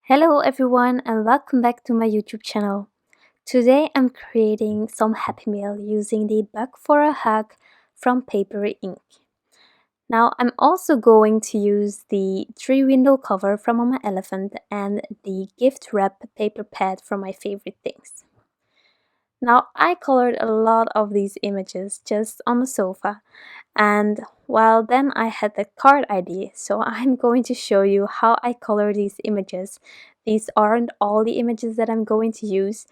Hello everyone and welcome back to my YouTube channel. Today I'm creating some happy meal using the Bug for a Hug from Paperie Ink. Now I'm also going to use the 3-window cover from my elephant and the gift wrap paper pad from my favorite things. Now I colored a lot of these images just on the sofa, and well, then I had the card idea, so I'm going to show you how I color these images. These aren't all the images that I'm going to use,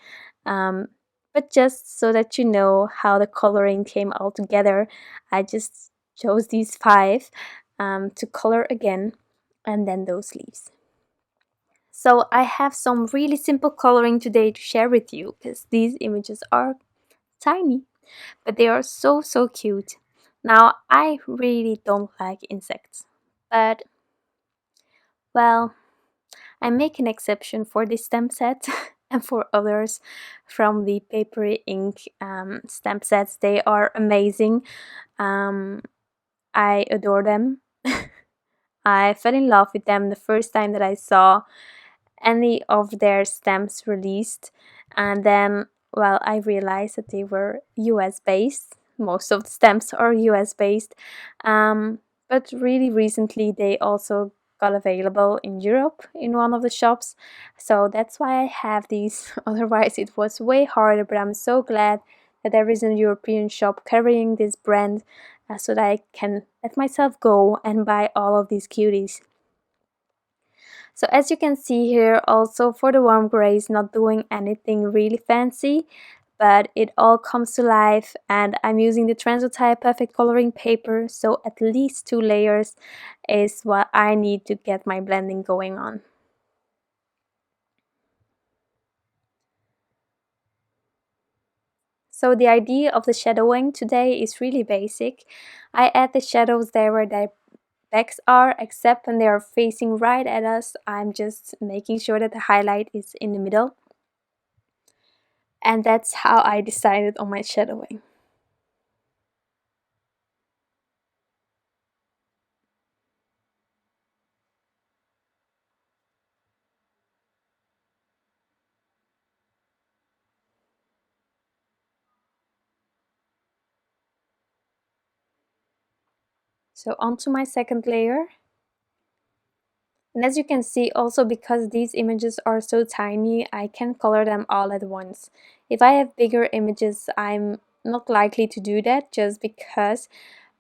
but just so that you know how the coloring came all together, I just chose these 5 to color again, and then those leaves. So I have some really simple coloring today to share with you because these images are tiny, but they are so cute. Now, I really don't like insects, but well, I make an exception for this stamp set and for others from the Paperie Ink stamp sets. They are amazing. I adore them. I fell in love with them the first time that I saw any of their stamps released, and then well, I realized that they were US based. Most of the stamps are US based, but really recently they also got available in Europe in one of the shops, so that's why I have these. Otherwise it was way harder, but I'm so glad that there is a European shop carrying this brand, so that I can let myself go and buy all of these cuties. So as you can see here, also for the warm grays, not doing anything really fancy, but it all comes to life, and I'm using the Transotype perfect coloring paper, so at least 2 layers is what I need to get my blending going on. So the idea of the shadowing today is really basic. I add the shadows there where their backs are, except when they are facing right at us. I'm just making sure that the highlight is in the middle. And that's how I decided on my shadowing. So onto my second layer. And as you can see, also because these images are so tiny, I can color them all at once. If I have bigger images, I'm not likely to do that just because,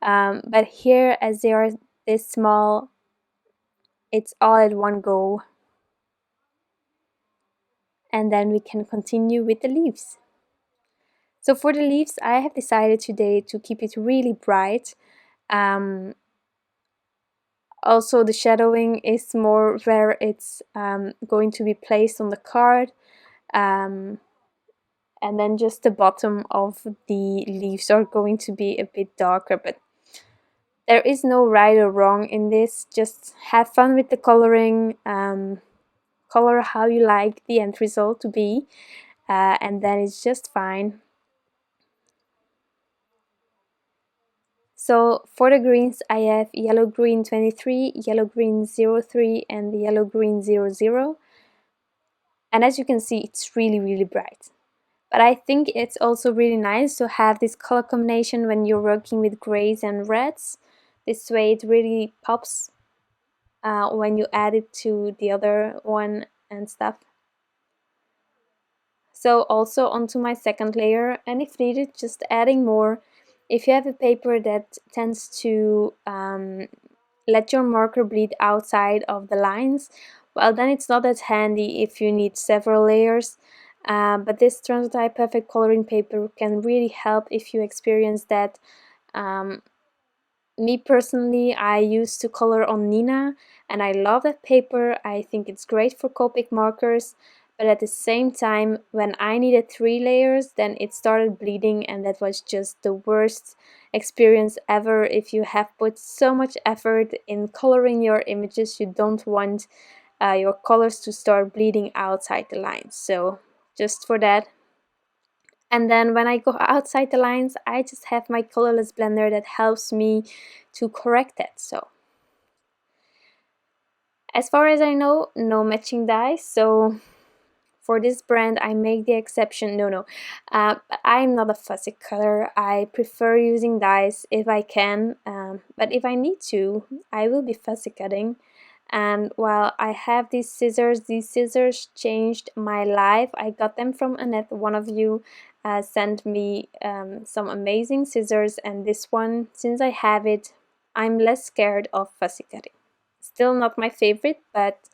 but here as they are this small, it's all at one go. And then we can continue with the leaves. So for the leaves, I have decided today to keep it really bright. Also, the shadowing is more where it's going to be placed on the card, and then just the bottom of the leaves are going to be a bit darker, but there is no right or wrong in this. Just have fun with the coloring, color how you like the end result to be, and then it's just fine. So for the greens, I have yellow green 23, yellow green 03, and yellow green 00. And as you can see, it's really bright. But I think it's also really nice to have this color combination when you're working with grays and reds. This way it really pops when you add it to the other one and stuff. So also onto my second layer, and if needed, just adding more. If you have a paper that tends to let your marker bleed outside of the lines, well, then it's not that handy if you need several layers. But this Transotype perfect coloring paper can really help if you experience that. Me personally, I used to color on Nina, and I love that paper. I think it's great for Copic markers, but at the same time, when I needed 3 layers, then it started bleeding, and that was just the worst experience ever. If you have put so much effort in coloring your images, you don't want your colors to start bleeding outside the lines. So just for that. And then when I go outside the lines, I just have my colorless blender that helps me to correct that. So As far as I know, no matching dies, so for this brand I make the exception. But I'm not a fussy cutter. I prefer using dies if I can, but if I need to, I will be fussy cutting. And while I have these scissors changed my life. I got them from Annette. One of you sent me some amazing scissors, and this one, since I have it, I'm less scared of fussy cutting. Still not my favorite, but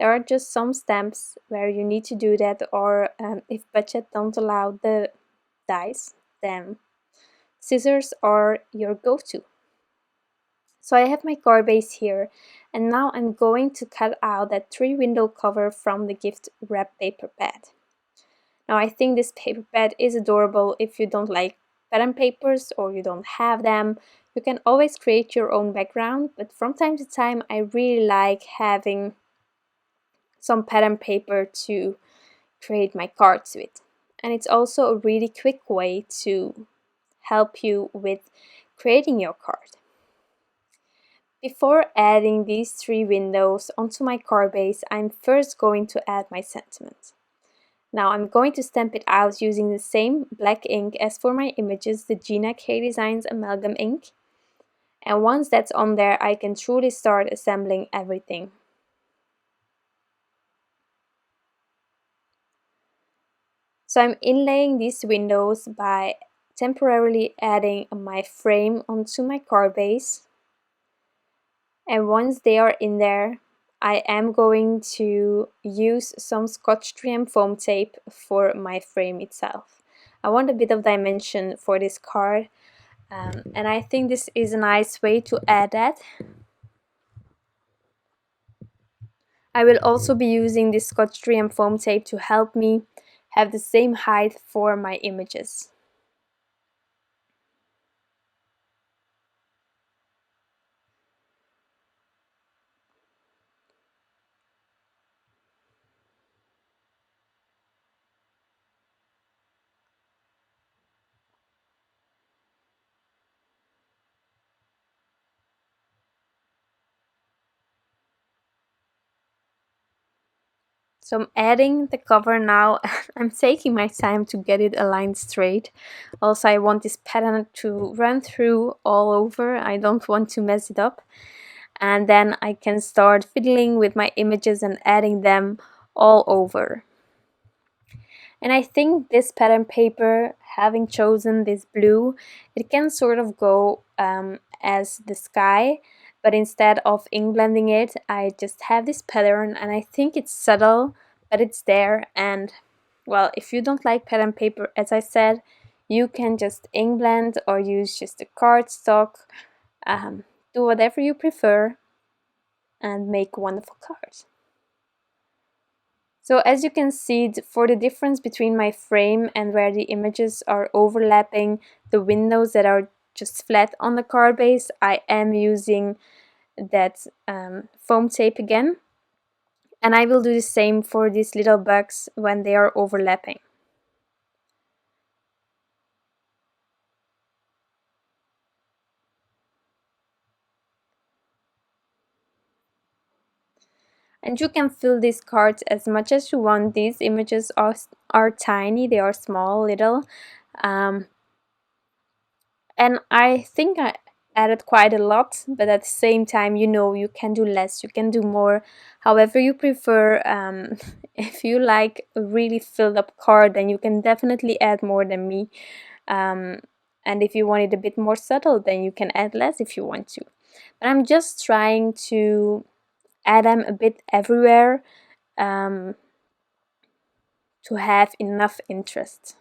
there are just some stamps where you need to do that, or if budget don't allow the dies, then scissors are your go-to. So I have my card base here, and now I'm going to cut out that 3-window cover from the gift wrap paper pad. Now I think this paper pad is adorable. If you don't like pattern papers or you don't have them, you can always create your own background, but from time to time I really like having some pattern paper to create my cards with. And it's also a really quick way to help you with creating your card. Before adding these 3 windows onto my card base, I'm first going to add my sentiment. Now I'm going to stamp it out using the same black ink as for my images, the Gina K Designs Amalgam ink. And once that's on there, I can truly start assembling everything. So I'm inlaying these windows by temporarily adding my frame onto my card base. And once they are in there, I am going to use some Scotch 3M foam tape for my frame itself. I want a bit of dimension for this card, and I think this is a nice way to add that. I will also be using this Scotch 3M foam tape to help me have the same height for my images. So I'm adding the cover now. I'm taking my time to get it aligned straight. Also, I want this pattern to run through all over. I don't want to mess it up. And then I can start fiddling with my images and adding them all over. And I think this pattern paper, having chosen this blue, it can sort of go as the sky, but instead of ink blending it, I just have this pattern, and I think it's subtle, but it's there. And well, if you don't like pattern paper, as I said, you can just ink blend or use just a cardstock. Do whatever you prefer and make wonderful cards. So as you can see, for the difference between my frame and where the images are overlapping, the windows that are just flat on the card base, I am using that foam tape again. And I will do the same for these little bugs when they are overlapping. And you can fill these cards as much as you want. These images are tiny, they are small, little. And I think I added quite a lot, but at the same time, you know, you can do less, you can do more, however you prefer. If you like a really filled up card, then you can definitely add more than me. And if you want it a bit more subtle, then you can add less if you want to. But I'm just trying to add them a bit everywhere to have enough interest.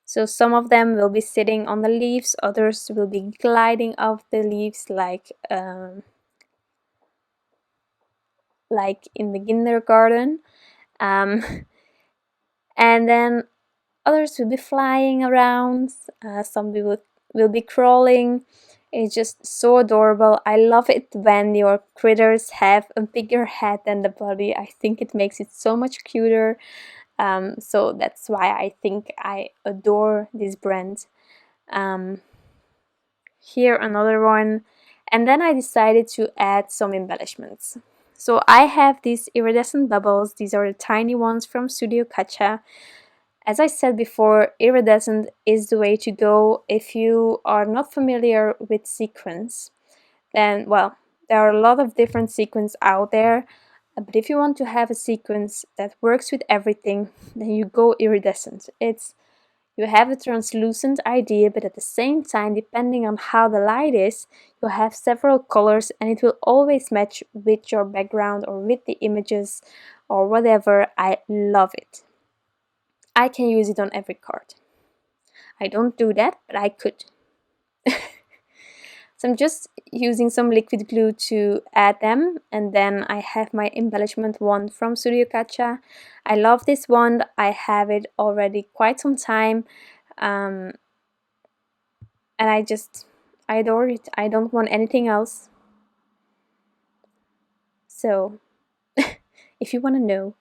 So some of them will be sitting on the leaves, others will be gliding off the leaves like in the kindergarten. And then others will be flying around, some will be crawling. It's just so adorable. I love it when your critters have a bigger head than the body. I think it makes it so much cuter. So that's why I think I adore this brand. here another one, and then I decided to add some embellishments. So I have these iridescent bubbles. These are the tiny ones from Studio Katia. As I said before, iridescent is the way to go. If you are not familiar with sequins, then, well, there are a lot of different sequins out there, but if you want to have a sequence that works with everything, then you go iridescent. You have a translucent idea, but at the same time, depending on how the light is, you have several colors and it will always match with your background or with the images or whatever. I love it. I can use it on every card. I don't do that, but I could. So I'm just using some liquid glue to add them, and then I have my embellishment wand from Studio Katia. I love this wand. I have it already quite some time, and I adore it. I don't want anything else. So if you want to know.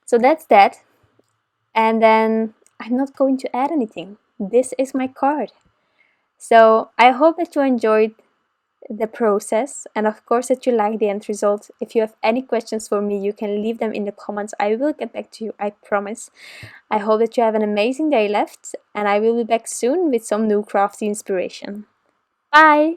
So that's that. And then I'm not going to add anything. This is my card. So I hope that you enjoyed the process, and of course that you like the end result. If you have any questions for me, you can leave them in the comments. I will get back to you, I promise. I hope that you have an amazing day left, and I will be back soon with some new crafty inspiration. Bye!